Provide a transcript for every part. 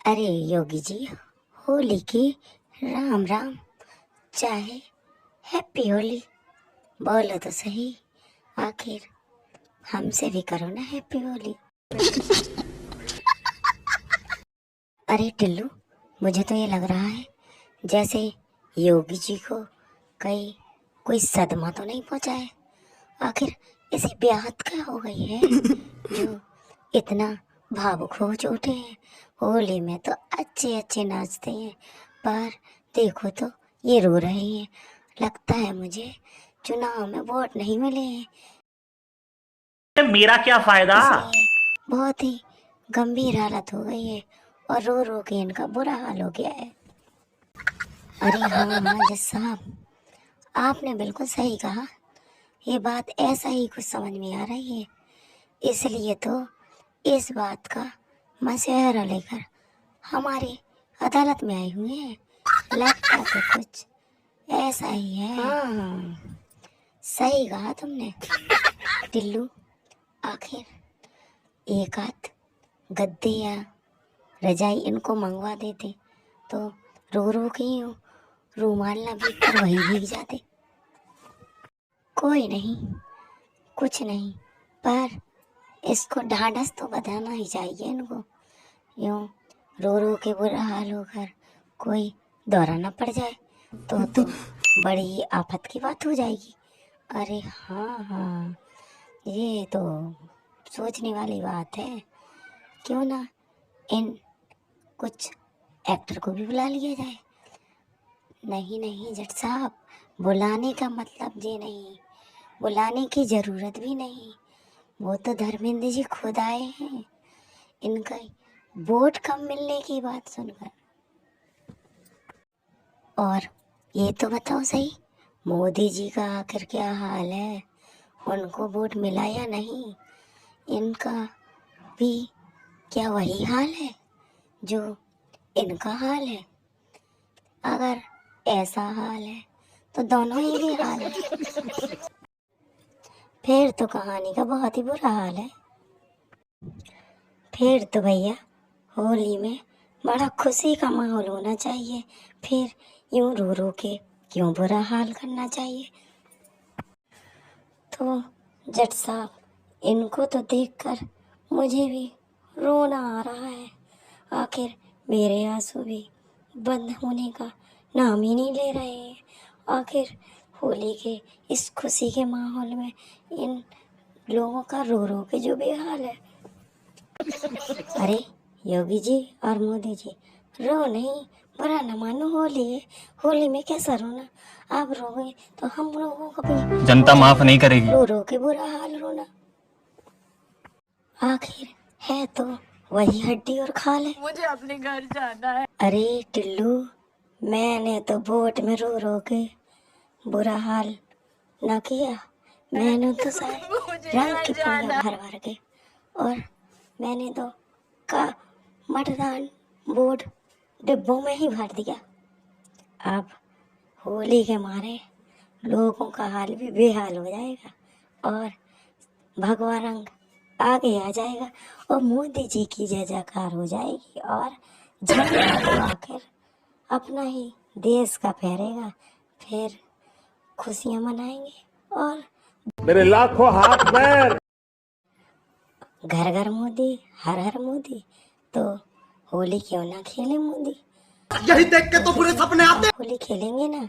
अरे योगी जी, होली की राम राम, चाहे हैप्पी होली बोलो तो सही। आखिर हमसे भी करो ना हैप्पी होली। अरे टिल्लू, मुझे तो ये लग रहा है जैसे योगी जी को कहीं कोई सदमा तो नहीं पहुंचा है। आखिर इसे ब्याहत क्या हो गई है जो इतना भावुक हो उठे हैं। होली में तो अच्छे अच्छे नाचते हैं, पर देखो तो ये रो रहे हैं। लगता है मुझे चुनाव में वोट नहीं मिले हैं, मेरा क्या फायदा। इसलिए बहुत ही गंभीर हालत हो गई है और रो रो के इनका बुरा हाल हो गया है। अरे हाँ जज साहब, आपने बिल्कुल सही कहा। ये बात ऐसा ही कुछ समझ में आ रही है, इसलिए तो इस बात का मशवरा लेकर हमारी अदालत में आए हुए हैं। लगता तो कुछ ऐसा ही है। हाँ, सही कहा तुमने टिल्लू। आखिर एक आध गद्दे या रजाई इनको मंगवा देते तो रो रो के यूं रूमाल ना भीग कर वही भीग जाते। कोई नहीं, कुछ नहीं, पर इसको ढांढस तो बताना ही चाहिए इनको। यूं रो रो के बुरा हाल होकर कोई दौरा न पड़ जाए तो बड़ी आफत की बात हो जाएगी। अरे हाँ हाँ, ये तो सोचने वाली बात है। क्यों ना इन कुछ एक्टर को भी बुला लिया जाए। नहीं नहीं जट साहब, बुलाने का मतलब ये नहीं, बुलाने की जरूरत भी नहीं। वो तो धर्मेंद्र जी खुद आए हैं इनका वोट कम मिलने की बात सुनकर। और ये तो बताओ सही, मोदी जी का आखिर क्या हाल है? उनको वोट मिला या नहीं? इनका भी क्या वही हाल है जो इनका हाल है? अगर ऐसा हाल है तो दोनों ही बेहाल है। फिर तो कहानी का बहुत ही बुरा हाल है। फिर तो भैया होली में बड़ा खुशी का माहौल होना चाहिए। फिर यूं रो रो के क्यों बुरा हाल करना चाहिए? तो जट साहब, इनको तो देखकर मुझे भी रोना आ रहा है। आखिर मेरे आंसू भी बंद होने का नाम ही नहीं ले रहे हैं। आखिर होली के इस खुशी के माहौल में इन लोगों का रो रो के जो बेहाल है। अरे योगी जी और मोदी जी, रो नहीं, बुरा न मानो, होली है। होली में कैसा रोना? आप रोगे तो हम लोगों को भी जनता माफ नहीं करेगी। रो रो के बुरा हाल रोना। आखिर है तो वही हड्डी और खाल है। मुझे अपने घर जाना है। अरे टिल्लू, मैंने तो वोट में रो रो के बुरा हाल ना किया। मैंने तो सारे रंग की पुड़िया भर भर के, और मैंने तो का मतदान वोट डिब्बों में ही भर दिया। अब होली के मारे लोगों का हाल भी बेहाल हो जाएगा और भगवा रंग आगे आ जाएगा और मोदी जी की जय जयकार हो जाएगी और झंडा तो आखिर अपना ही देश का फहरेगा। फिर खुशियां मनाएंगे और मेरे लाखों हाथ पैर। घर घर मोदी, हर हर मोदी। तो होली क्यों ना खेले मोदी? यही देख के तो पूरे सपने आते। होली खेलेंगे ना,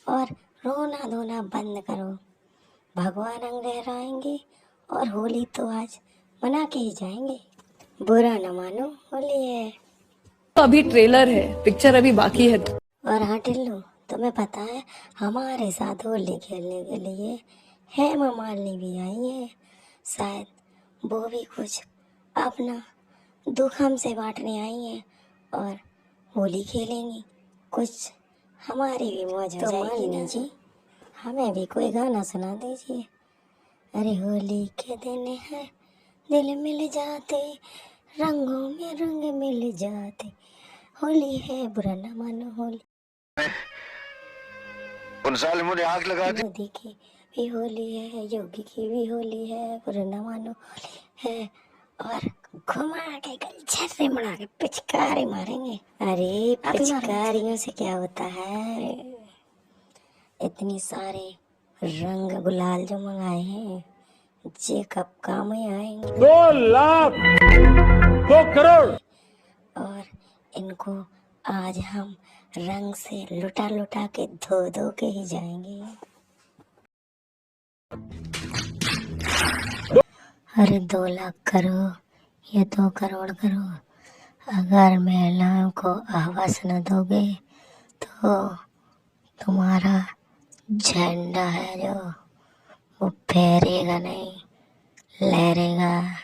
और रोना धोना बंद करो। भगवान रंग लहराएंगे और होली तो आज मना के ही जाएंगे। बुरा न मानो, होली है। तो अभी ट्रेलर है, पिक्चर अभी बाकी है। और हाँ टिल्लू, तुम्हें पता है हमारे साथ होली खेलने के लिए हेमा मालिनी भी आई है। शायद वो भी कुछ अपना दुख हमसे बांटने आई है और होली खेलेंगी। कुछ हमारी भी मौज हो जाएगी ना जी। हमें भी कोई गाना सुना दीजिए। अरे होली के दिन है, दिल मिल जाते, रंगों में रंग मिल जाते, होली है बुरा न मानो होली। उन जालिमों ने आग लगा दी। मोदी की भी होली है, योगी की भी होली है, बुरा न मानो होली है, और घुमा के गलछर्रे बना के पिचकारी मारेंगे। अरे पिचकारियों से क्या होता है, इतनी सारे रंग गुलाल जो मंगाए हैं जे कब काम में आएंगे। 2 लाख 2 करोड़। और इनको आज हम रंग से लुटा लुटा के धो धो के ही जाएंगे। अरे 2 लाख करो या 2 करोड़ करो, अगर महिलाओं को आवाज न दोगे तो तुम्हारा झंडा है जो वो फहरेगा नहीं, लहरेगा।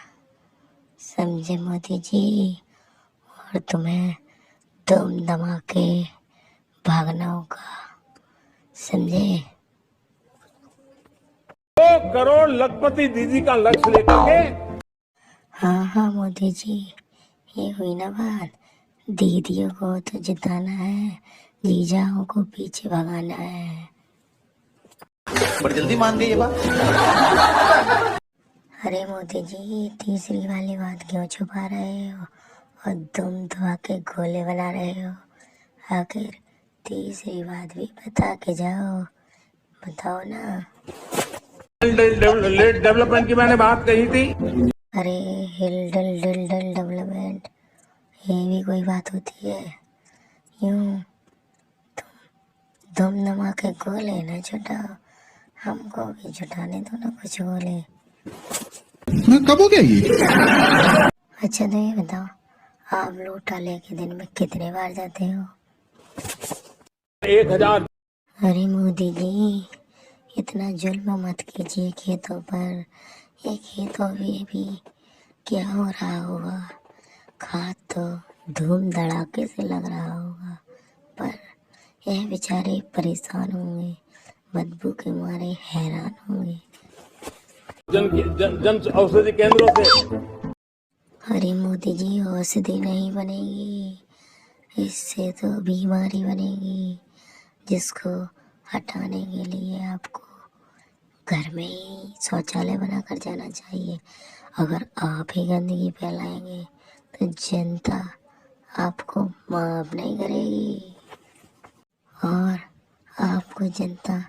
समझे मोदी जी? और तुम्हें दम दमा के भागना होगा, समझे? 2 करोड़ लखपति दीदी का लक्ष्य लेकर के हाँ हाँ मोदी जी, ये हुई ना बात। दीदियों को तो जिताना है, जीजाओं को पीछे भगाना है। बड़ी जल्दी मान गई ये बात। अरे मोदी जी, तीसरी वाली बात क्यों छुपा रहे हो और दुम दबा के गोले बना रहे हो? आखिर तीसरी बात भी बता के जाओ, बताओ ना। डेवलपमेंट की मैंने बात कही थी। अरे हिलडल डिलडल डेवलपमेंट, ये भी कोई बात होती है? यूं दुम दबा के गोले न छुटाओ, हमको भी छुटाने दो ना कुछ गोले। कब हो गया ये? अच्छा तो ये बताओ, आप लोटा लेके दिन में कितने बार जाते हो? 1000। अरे मोदी जी, इतना जुल्म मत कीजिए खेतों पर। ये खेतों में भी क्या हो रहा होगा, खाद तो धूम धड़ाके से लग रहा होगा, पर यह बेचारे परेशान होंगे, बदबू के मारे हैरान होंगे। जन औषधि केंद्रों से। अरे मोदी जी, औषधि नहीं बनेगी, इससे तो बीमारी बनेगी, जिसको हटाने के लिए आपको घर में ही शौचालय बनाकर जाना चाहिए। अगर आप ही गंदगी फैलाएंगे तो जनता आपको माफ नहीं करेगी और आपको जनता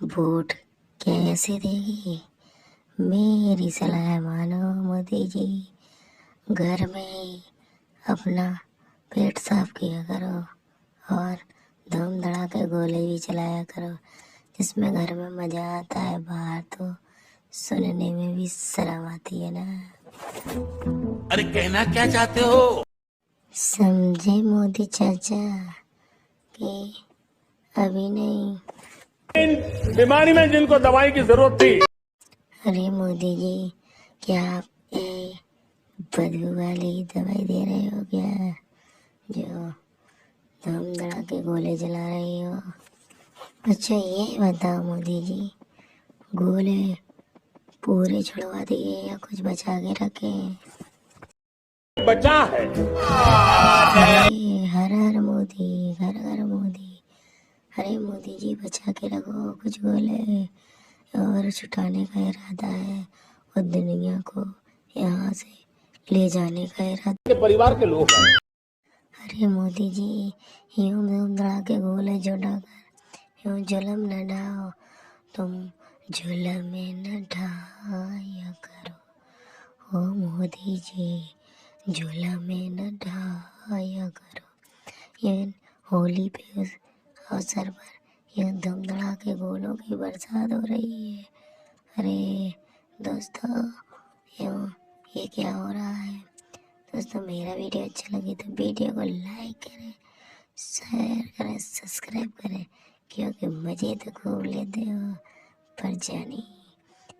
वोट कैसे देगी? मेरी सलाह मानो मोदी जी, घर में ही अपना पेट साफ किया करो और धूम धड़ाके गोले भी चलाया करो, जिसमें घर में मजा आता है, बाहर तो सुनने में भी शर्म आती है ना। अरे कहना क्या चाहते हो? समझे मोदी चाचा कि अभी नहीं? इन बीमारी में जिनको दवाई की जरूरत थी। अरे मोदी जी, क्या आप ये बदबू वाली दवाई दे रहे हो क्या, जो धूम धड़ाके गोले जला रही हो? अच्छा ये बताओ मोदी जी, गोले पूरे छुड़वा दिए या कुछ बचा के रखे? बचा है। अरे हर हर मोदी, घर घर मोदी। अरे मोदी जी, बचा के रखो कुछ गोले, और छुटाने का इरादा है और दुनिया को यहाँ से ले जाने का इरादा। परिवार के लोग हैं। अरे मोदी जी, यूं धूम धड़ाके गोले छुड़ाकर यूं जुल्म न ढाओ, तुम जुल्म में न ढाया करो। ओ मोदी जी, जुल्म में न ढाया करो। ये होली पे उस अवसर पर यह धूम धड़ाके गोलों की बरसात हो रही है। अरे दोस्तों, ये क्या हो रहा है? दोस्तों, मेरा वीडियो अच्छा लगे तो वीडियो को लाइक करें, शेयर करें, सब्सक्राइब करें, क्योंकि मज़े तो खूब लेते हो, पर जानी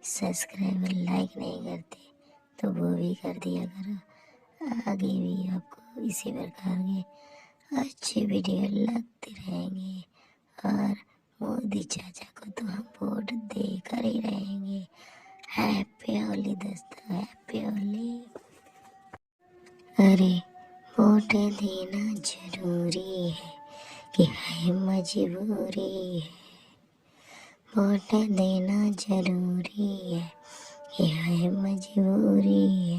सब्सक्राइब और लाइक नहीं करते तो वो भी कर दिया करो। आगे भी आपको इसी प्रकार के अच्छे वीडियो लगते रहेंगे और मोदी चाचा को तो हम वोट देकर ही रहेंगे। हैप्पी होली दोस्तों, हैप्पी होली। अरे वोट देना जरूरी है कि है मजबूरी है, वोट देना जरूरी है कि है मजबूरी है।